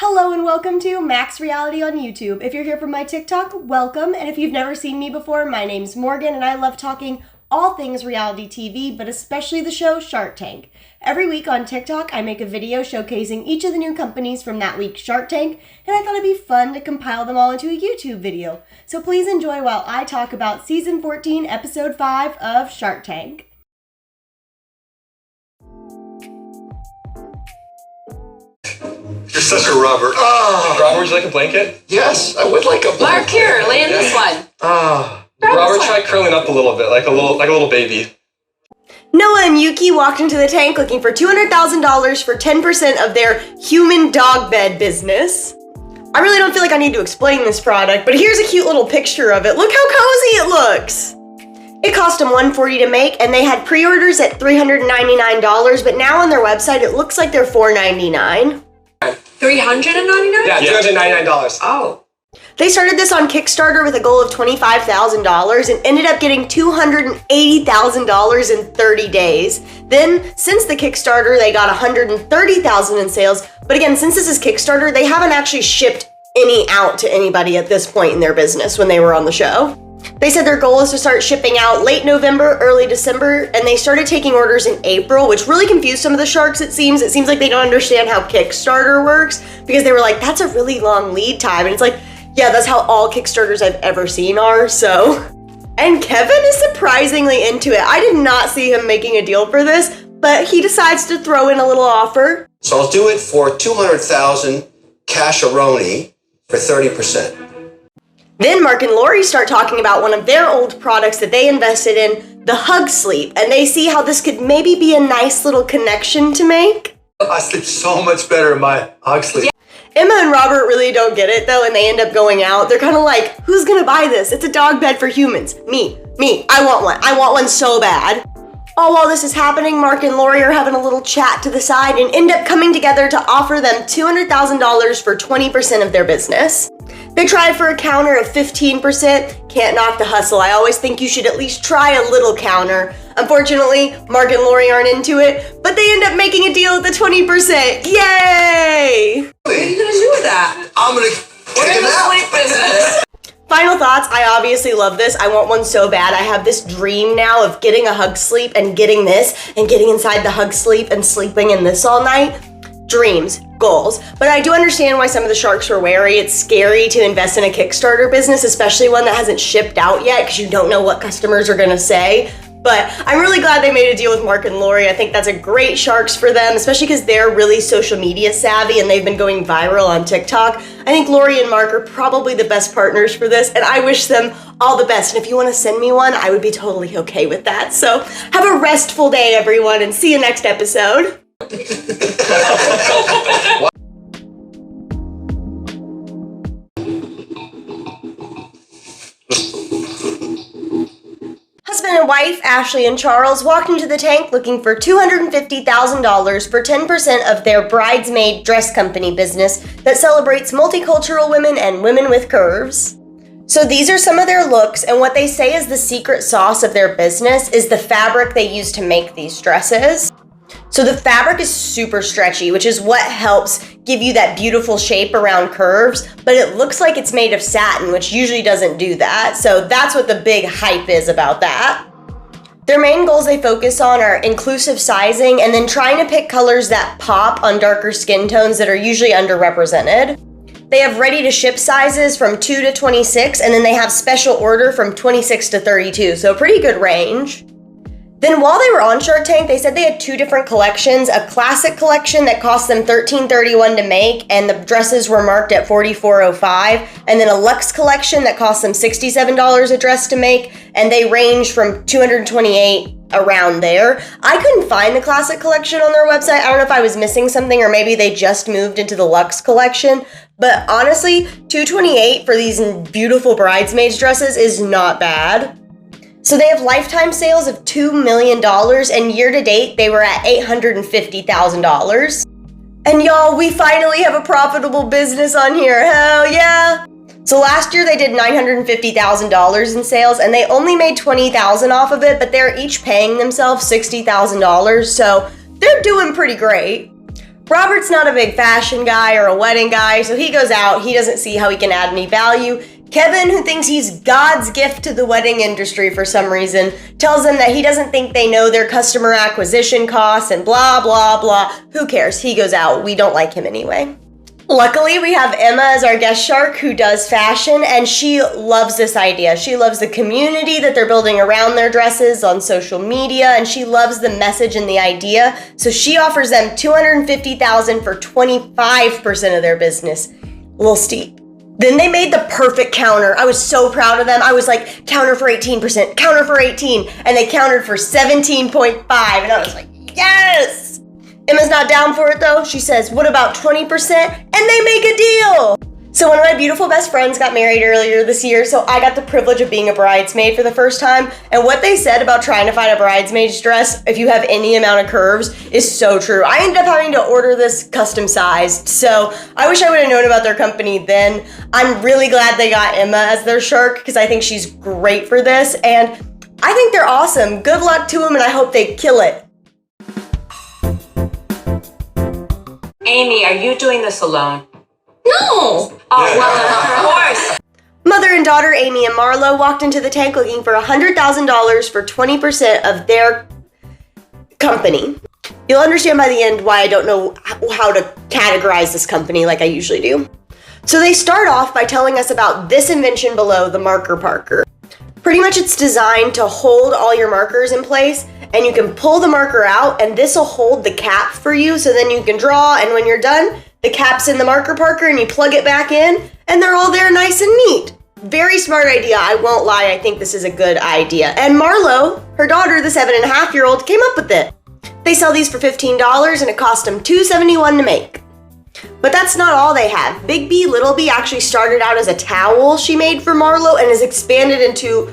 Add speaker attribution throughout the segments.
Speaker 1: Hello and welcome to Max Reality on YouTube. If you're here from my TikTok, welcome. And if you've never seen me before, my name's Morgan and I love talking all things reality TV, but especially the show Shark Tank. Every week on TikTok, I make a video showcasing each of the new companies from that week's Shark Tank, and I thought it'd be fun to compile them all into a YouTube video. So please enjoy while I talk about Season 14, Episode 5 of Shark Tank.
Speaker 2: You're such a Robert.
Speaker 3: Robert, would you like a blanket?
Speaker 2: Yes, I would like a blanket.
Speaker 4: Mark, here, lay in this one.
Speaker 3: Robert, try curling up a little bit, like a little baby.
Speaker 1: Noah and Yuki walked into the tank looking for $200,000 for 10% of their human dog bed business. I really don't feel like I need to explain this product, but here's a cute little picture of it. Look how cozy it looks. It cost them $140 to make, and they had pre-orders at $399, but now on their website it looks like they're $499.
Speaker 4: $399?
Speaker 2: Yeah, $299.
Speaker 4: Oh.
Speaker 1: They started this on Kickstarter with a goal of $25,000 and ended up getting $280,000 in 30 days. Then, since the Kickstarter, they got $130,000 in sales. But again, since this is Kickstarter, they haven't actually shipped any out to anybody at this point in their business when they were on the show. They said their goal is to start shipping out late November, early December, and they started taking orders in April, which really confused some of the sharks, it seems. It seems like they don't understand how Kickstarter works, because they were like, that's a really long lead time. And it's like, yeah, that's how all Kickstarters I've ever seen are, so. And Kevin is surprisingly into it. I did not see him making a deal for this, but he decides to throw in a little offer.
Speaker 2: So I'll do it for $200,000 cash-a-roni for 30%.
Speaker 1: Then Mark and Lori start talking about one of their old products that they invested in, the Hug Sleep, and they see how this could maybe be a nice little connection to make.
Speaker 2: I sleep so much better in my Hug Sleep.
Speaker 1: Yeah. Emma and Robert really don't get it though, and they end up going out. They're kind of like, who's gonna buy this? It's a dog bed for humans. Me, I want one. I want one so bad. All while this is happening, Mark and Lori are having a little chat to the side and end up coming together to offer them $200,000 for 20% of their business. They tried for a counter of 15%, can't knock the hustle. I always think you should at least try a little counter. Unfortunately, Mark and Lori aren't into it, but they end up making a deal at the 20%. Yay!
Speaker 4: What are you gonna do with that?
Speaker 2: I'm gonna take it out.
Speaker 4: Sleep business.
Speaker 1: Final thoughts, I obviously love this. I want one so bad. I have this dream now of getting a Hug Sleep and getting this and getting inside the Hug Sleep and sleeping in this all night. Dreams, goals. But I do understand why some of the sharks were wary. It's scary to invest in a Kickstarter business, especially one that hasn't shipped out yet, because you don't know what customers are gonna say. But I'm really glad they made a deal with Mark and Lori. I think that's a great sharks for them, especially because they're really social media savvy and they've been going viral on TikTok. I think Lori and Mark are probably the best partners for this, and I wish them all the best. And if you want to send me one, I would be totally okay with that. So have a restful day, everyone, and see you next episode. Husband and wife, Ashley and Charles, walked into the tank looking for $250,000 for 10% of their bridesmaid dress company business that celebrates multicultural women and women with curves. So these are some of their looks, and what they say is the secret sauce of their business is the fabric they use to make these dresses. So the fabric is super stretchy, which is what helps give you that beautiful shape around curves, but it looks like it's made of satin, which usually doesn't do that. So that's what the big hype is about that. Their main goals they focus on are inclusive sizing and then trying to pick colors that pop on darker skin tones that are usually underrepresented. They have ready to ship sizes from 2 to 26, and then they have special order from 26 to 32, so a pretty good range. Then while they were on Shark Tank, they said they had two different collections, a classic collection that cost them $13.31 to make, and the dresses were marked at $44.05, and then a luxe collection that cost them $67 a dress to make, and they range from $228 around there. I couldn't find the classic collection on their website. I don't know if I was missing something or maybe they just moved into the luxe collection, but honestly, $228 for these beautiful bridesmaids dresses is not bad. So they have lifetime sales of $2 million, and year to date, they were at $850,000. And y'all, we finally have a profitable business on here, hell yeah! So last year they did $950,000 in sales, and they only made $20,000 off of it, but they're each paying themselves $60,000, so they're doing pretty great. Robert's not a big fashion guy or a wedding guy, so he goes out, he doesn't see how he can add any value. Kevin, who thinks he's God's gift to the wedding industry for some reason, tells them that he doesn't think they know their customer acquisition costs and blah, blah, blah. Who cares? He goes out. We don't like him anyway. Luckily, we have Emma as our guest shark who does fashion, and she loves this idea. She loves the community that they're building around their dresses on social media, and she loves the message and the idea. So she offers them $250,000 for 25% of their business. A little steep. Then they made the perfect counter. I was so proud of them. I was like, counter for 18%, counter for 18, and they countered for 17.5, and I was like, yes! Emma's not down for it though. She says, what about 20%? And they make a deal! So one of my beautiful best friends got married earlier this year, so I got the privilege of being a bridesmaid for the first time, and what they said about trying to find a bridesmaid's dress, if you have any amount of curves, is so true. I ended up having to order this custom sized, so I wish I would have known about their company then. I'm really glad they got Emma as their shark, because I think she's great for this, and I think they're awesome. Good luck to them, and I hope they kill it.
Speaker 5: Amy, are you doing this alone?
Speaker 4: No.
Speaker 5: Oh, well, of course.
Speaker 1: Mother and daughter Amy and Marlo walked into the tank looking for $100,000 for 20% of their company. You'll understand by the end why I don't know how to categorize this company like I usually do. So they start off by telling us about this invention below, the marker parker. Pretty much it's designed to hold all your markers in place, and you can pull the marker out and this will hold the cap for you, so then you can draw, and when you're done, the cap's in the marker parker and you plug it back in and they're all there nice and neat. Very smart idea, I won't lie, I think this is a good idea. And Marlo, her daughter, the 7.5-year-old, came up with it. They sell these for $15 and it cost them $2.71 to make. But that's not all they have. Big B, Little B actually started out as a towel she made for Marlo and has expanded into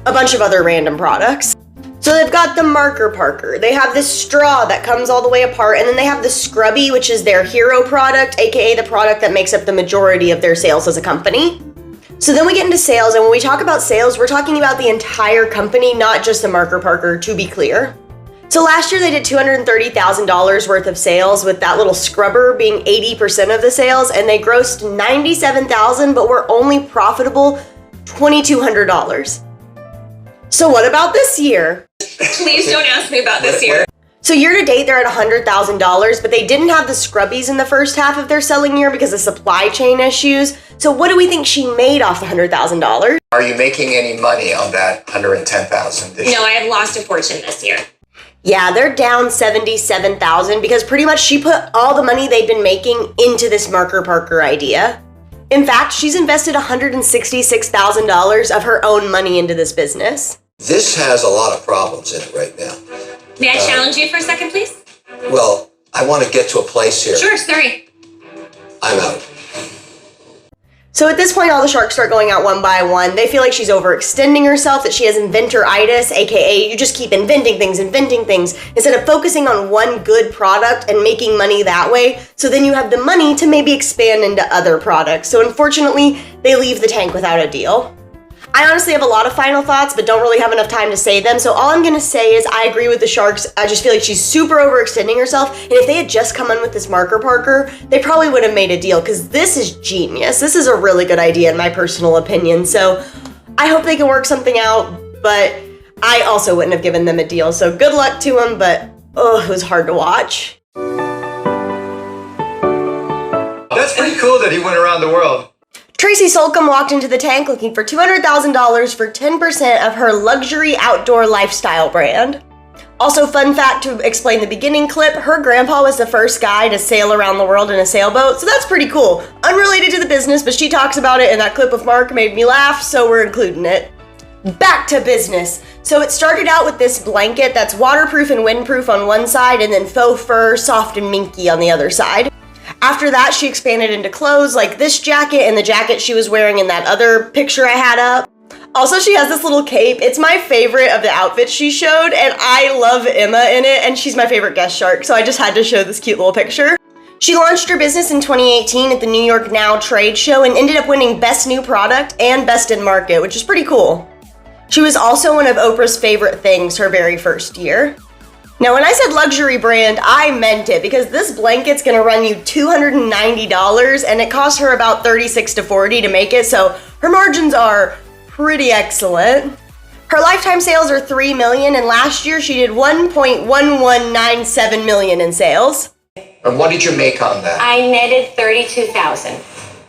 Speaker 1: a bunch of other random products. So they've got the marker parker, they have this straw that comes all the way apart, and then they have the scrubby, which is their hero product, aka the product that makes up the majority of their sales as a company. So then we get into sales, and when we talk about sales, we're talking about the entire company, not just the marker parker, to be clear. So last year they did $230,000 worth of sales, with that little scrubber being 80% of the sales, and they grossed $97,000, but were only profitable $2,200. So what about this year?
Speaker 4: Please don't ask me about this year.
Speaker 1: So year to date, they're at $100,000, but they didn't have the scrubbies in the first half of their selling year because of supply chain issues. So what do we think she made off the $100,000?
Speaker 2: Are you making any money on that $110,000 this year?
Speaker 4: No, I have lost a fortune this year.
Speaker 1: Yeah, they're down $77,000 because pretty much she put all the money they've been making into this marker parker idea. In fact, she's invested $166,000 of her own money into this business.
Speaker 2: This has a lot of problems in it right now.
Speaker 4: May I challenge you for a second, please?
Speaker 2: Well, I want to get to a place here.
Speaker 4: Sure, sorry.
Speaker 2: I'm out.
Speaker 1: So at this point, all the sharks start going out one by one. They feel like she's overextending herself, that she has inventoritis, aka you just keep inventing things, instead of focusing on one good product and making money that way. So then you have the money to maybe expand into other products. So unfortunately, they leave the tank without a deal. I honestly have a lot of final thoughts, but don't really have enough time to say them. So all I'm gonna say is I agree with the sharks. I just feel like she's super overextending herself. And if they had just come in with this marker parker, they probably would have made a deal, because this is genius. This is a really good idea in my personal opinion. So I hope they can work something out, but I also wouldn't have given them a deal. So good luck to them, but it was hard to watch.
Speaker 3: That's pretty cool that he went around the world.
Speaker 1: Tracy Solcombe walked into the tank looking for $200,000 for 10% of her luxury outdoor lifestyle brand. Also, fun fact to explain the beginning clip, her grandpa was the first guy to sail around the world in a sailboat, so that's pretty cool. Unrelated to the business, but she talks about it in that clip of Mark, made me laugh, so we're including it. Back to business. So it started out with this blanket that's waterproof and windproof on one side, and then faux fur, soft and minky on the other side. After that, she expanded into clothes like this jacket and the jacket she was wearing in that other picture I had up. Also, she has this little cape. It's my favorite of the outfits she showed, and I love Emma in it, and she's my favorite guest shark, so I just had to show this cute little picture. She launched her business in 2018 at the New York Now trade show and ended up winning Best New Product and Best in Market, which is pretty cool. She was also one of Oprah's favorite things her very first year. Now, when I said luxury brand, I meant it because this blanket's gonna run you $290 and it cost her about $36 to $40 to make it, so her margins are pretty excellent. Her lifetime sales are $3 million, and last year she did $1.1197 million in sales.
Speaker 2: And what did you make on that?
Speaker 5: I netted $32,000.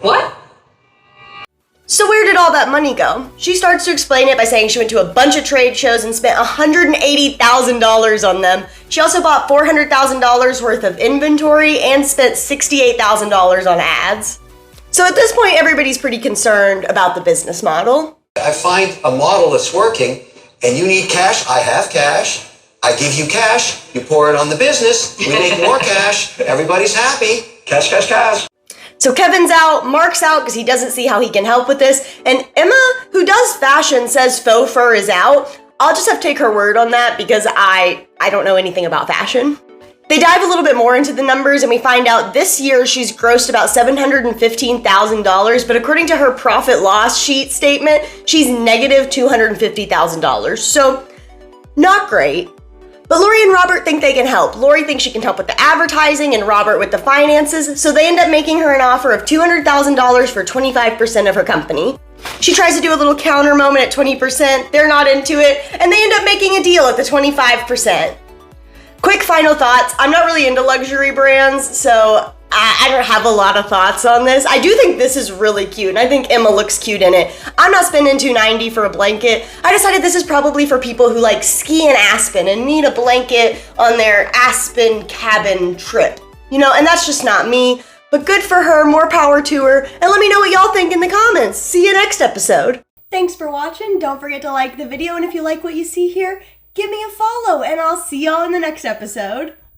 Speaker 4: What?
Speaker 1: So where did all that money go? She starts to explain it by saying she went to a bunch of trade shows and spent $180,000 on them. She also bought $400,000 worth of inventory and spent $68,000 on ads. So at this point, everybody's pretty concerned about the business model.
Speaker 2: I find a model that's working, and you need cash, I have cash. I give you cash, you pour it on the business, we make more cash, everybody's happy. Cash, cash, cash.
Speaker 1: So Kevin's out, Mark's out because he doesn't see how he can help with this, and Emma, who does fashion, says faux fur is out. I'll just have to take her word on that because I don't know anything about fashion. They dive a little bit more into the numbers and we find out this year she's grossed about $715,000, but according to her profit loss sheet statement, she's negative $250,000. So not great. But Lori and Robert think they can help. Lori thinks she can help with the advertising and Robert with the finances, so they end up making her an offer of $200,000 for 25% of her company. She tries to do a little counter moment at 20%, they're not into it, and they end up making a deal at the 25%. Quick final thoughts. I'm not really into luxury brands, so I don't have a lot of thoughts on this. I do think this is really cute, and I think Emma looks cute in it. I'm not spending $290 for a blanket. I decided this is probably for people who like ski in Aspen and need a blanket on their Aspen cabin trip. You know, and that's just not me, but good for her, more power to her, and let me know what y'all think in the comments. See you next episode. Thanks for watching. Don't forget to like the video, and if you like what you see here, give me a follow, and I'll see y'all in the next episode.